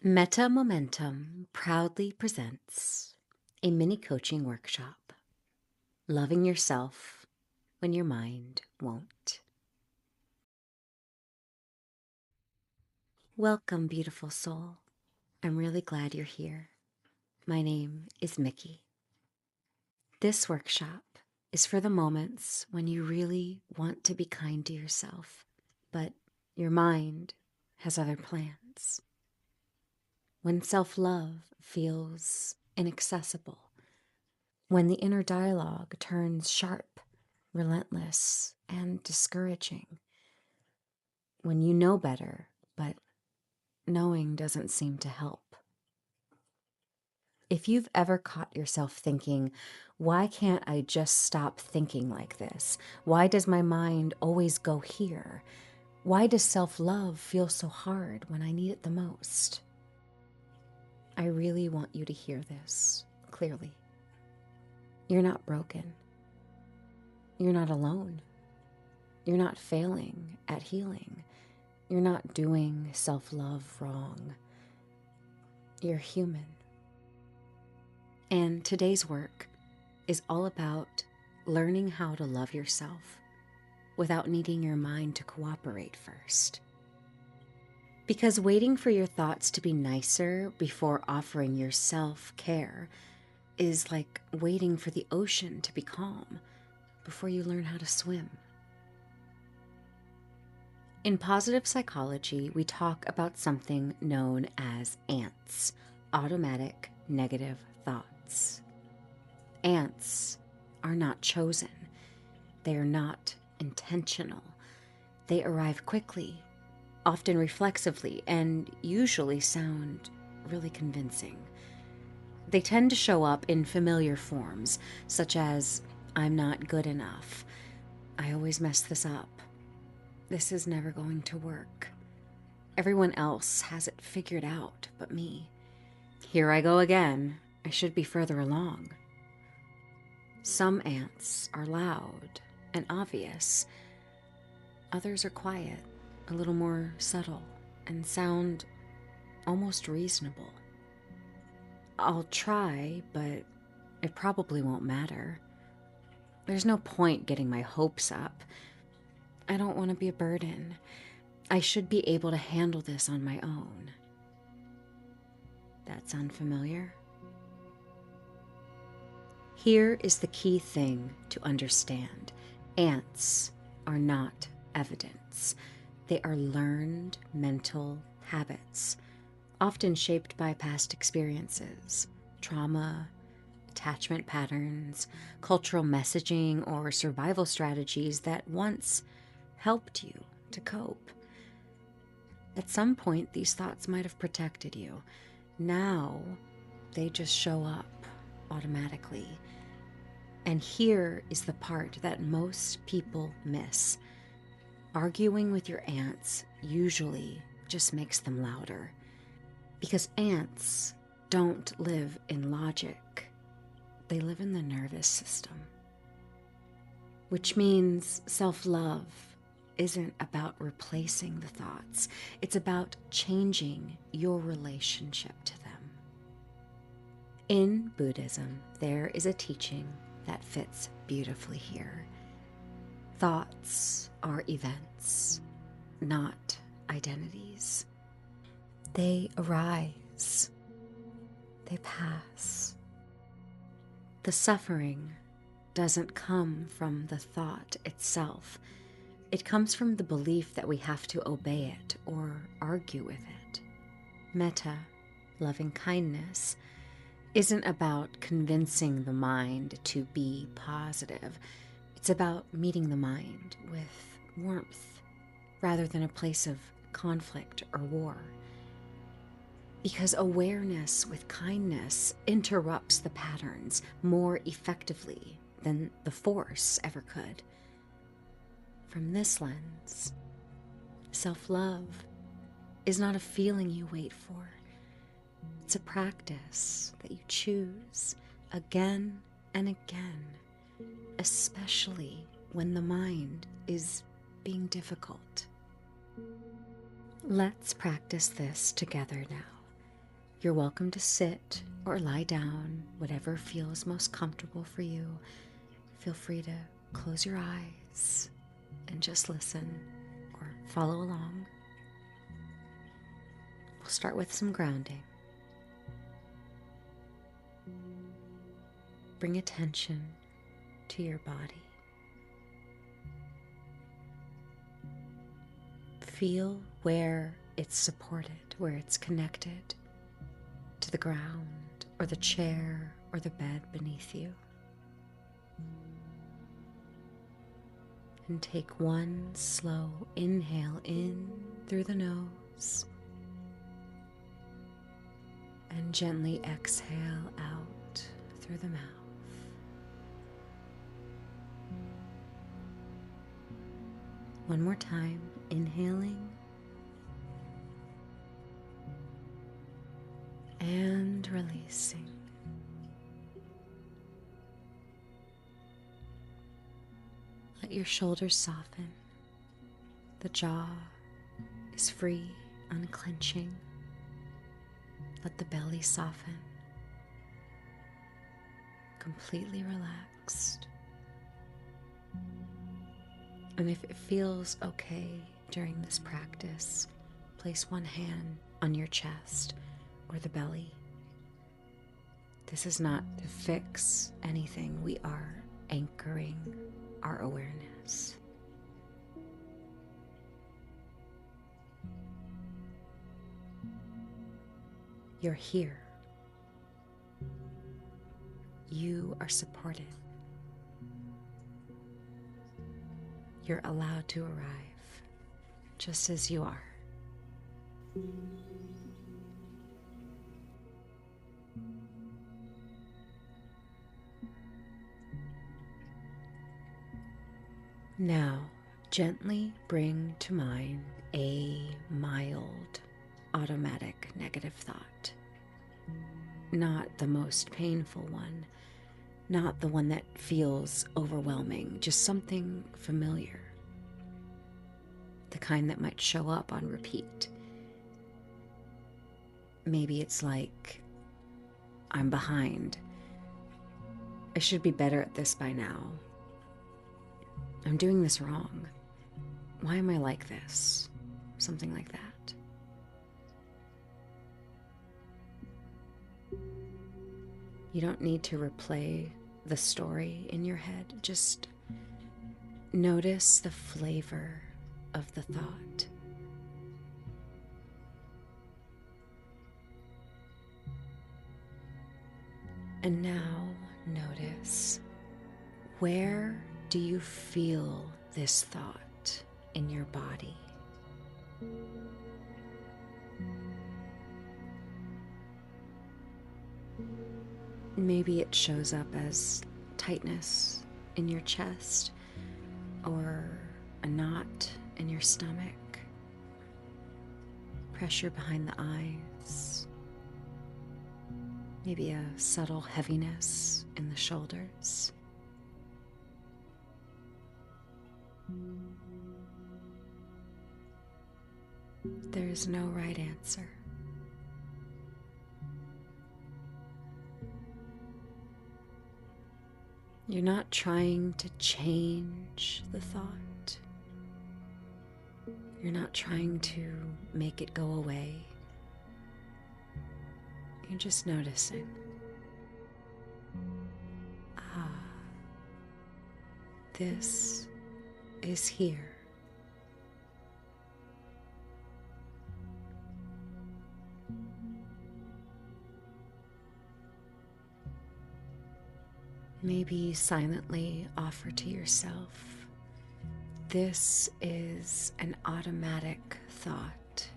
Metta Momentum proudly presents a mini coaching workshop, Loving Yourself When Your Mind Won't. Welcome, beautiful soul. I'm really glad you're here. My name is Miki. This workshop is for the moments when you really want to be kind to yourself, but your mind has other plans. When self-love feels inaccessible, when the inner dialogue turns sharp, relentless, and discouraging, when you know better, but knowing doesn't seem to help. If you've ever caught yourself thinking, why can't I just stop thinking like this? Why does my mind always go here? Why does self-love feel so hard when I need it the most? I really want you to hear this clearly. You're not broken. You're not alone. You're not failing at healing. You're not doing self-love wrong. You're human. And today's work is all about learning how to love yourself without needing your mind to cooperate first. Because waiting for your thoughts to be nicer before offering yourself care is like waiting for the ocean to be calm before you learn how to swim. In positive psychology, we talk about something known as ants, automatic negative thoughts. Ants are not chosen. They are not intentional. They arrive quickly, often reflexively, and usually sound really convincing. They tend to show up in familiar forms, such as, I'm not good enough. I always mess this up. This is never going to work. Everyone else has it figured out but me. Here I go again. I should be further along. Some ants are loud and obvious. Others are quiet, a little more subtle, and sound almost reasonable. I'll try, but it probably won't matter. There's no point getting my hopes up. I don't want to be a burden. I should be able to handle this on my own. That sound familiar? Here is the key thing to understand. Ants are not evidence. They are learned mental habits, often shaped by past experiences, trauma, attachment patterns, cultural messaging, or survival strategies that once helped you to cope. At some point, these thoughts might have protected you. Now, they just show up automatically. And here is the part that most people miss. Arguing with your ants usually just makes them louder. Because ants don't live in logic. They live in the nervous system. Which means self-love isn't about replacing the thoughts. It's about changing your relationship to them. In Buddhism, there is a teaching that fits beautifully here. Thoughts are events, not identities. They arise. They pass. The suffering doesn't come from the thought itself. It comes from the belief that we have to obey it or argue with it. Metta, lovingkindness, isn't about convincing the mind to be positive. It's about meeting the mind with warmth rather than a place of conflict or war. Because awareness with kindness interrupts the patterns more effectively than the force ever could. From this lens, self-love is not a feeling you wait for. It's a practice that you choose again and again, especially when the mind is being difficult. Let's practice this together now. You're welcome to sit or lie down, whatever feels most comfortable for you. Feel free to close your eyes and just listen or follow along. We'll start with some grounding. Bring attention to your body. Feel where it's supported, where it's connected to the ground or the chair or the bed beneath you. And take one slow inhale in through the nose and gently exhale out through the mouth. One more time, inhaling and releasing. Let your shoulders soften. The jaw is free, unclenching. Let the belly soften. Completely relaxed. And if it feels okay during this practice, place one hand on your chest or the belly. This is not to fix anything. We are anchoring our awareness. You're here. You are supported. You're allowed to arrive just as you are. Now, gently bring to mind a mild, automatic negative thought. Not the most painful one, not the one that feels overwhelming, just something familiar. The kind that might show up on repeat. Maybe it's like, I'm behind. I should be better at this by now. I'm doing this wrong. Why am I like this? Something like that. You don't need to replay the story in your head. Just notice the flavor of the thought. And now notice, where do you feel this thought in your body? Maybe it shows up as tightness in your chest or a knot in your stomach, pressure behind the eyes, maybe a subtle heaviness in the shoulders. There is no right answer. You're not trying to change the thought. You're not trying to make it go away. You're just noticing. This is here. Maybe silently offer to yourself, this is an automatic thought.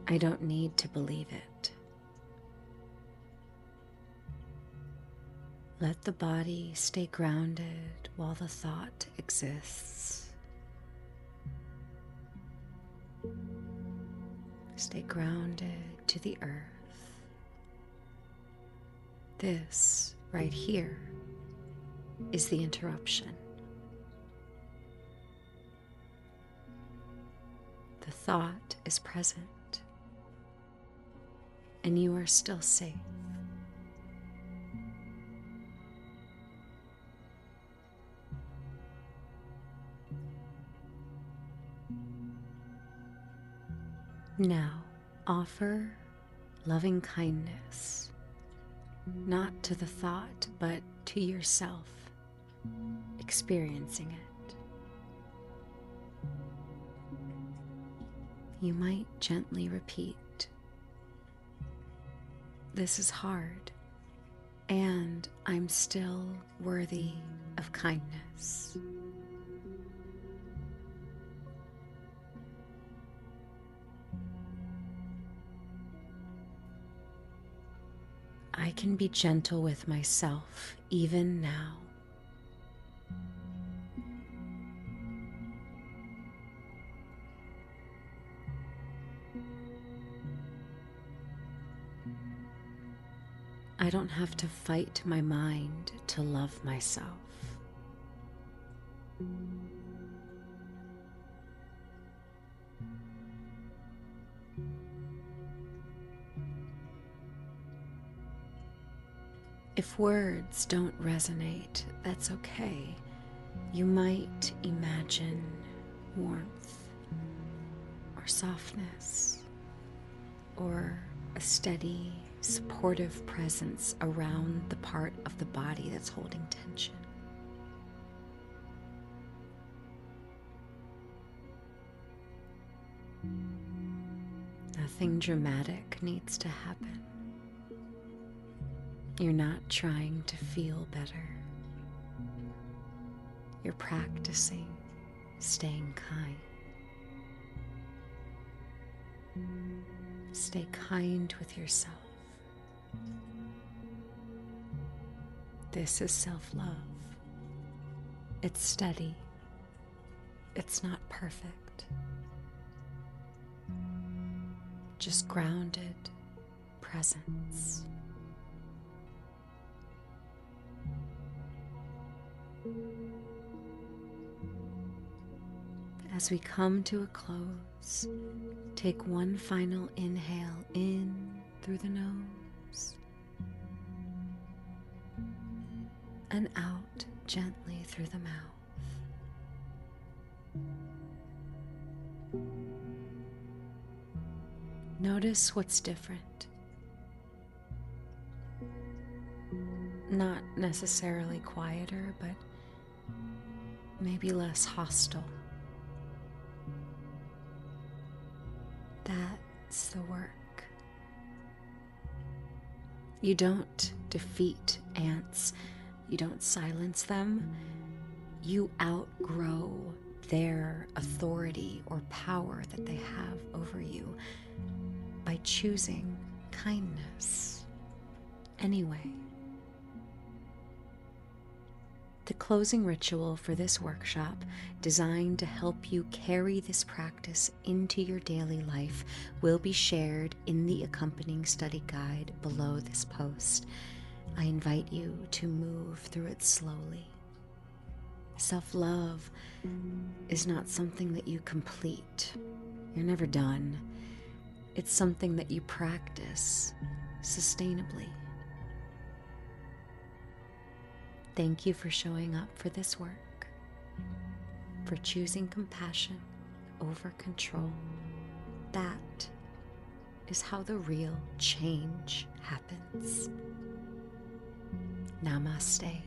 I don't need to believe it. Let the body stay grounded while the thought exists. Stay grounded to the earth. This right here is the interruption. The thought is present. and you are still safe. Now, offer loving kindness, not to the thought, but to yourself, experiencing it. You might gently repeat, "This is hard, and I'm still worthy of kindness." I can be gentle with myself even now. I don't have to fight my mind to love myself. If words don't resonate, that's okay. You might imagine warmth or softness or a steady, supportive presence around the part of the body that's holding tension. Nothing dramatic needs to happen. You're not trying to feel better. You're practicing staying kind. Stay kind with yourself. This is self-love. It's steady. It's not perfect. Just grounded presence. As we come to a close, take one final inhale in through the nose and out gently through the mouth. Notice what's different. Not necessarily quieter, but maybe less hostile. That's the work. You don't defeat ants. You don't silence them. You outgrow their authority or power that they have over you by choosing kindness anyway. The closing ritual for this workshop, designed to help you carry this practice into your daily life, will be shared in the accompanying study guide below this post. I invite you to move through it slowly. Self-love is not something that you complete. You're never done. It's something that you practice sustainably. Thank you for showing up for this work, for choosing compassion over control. That is how the real change happens. Namaste.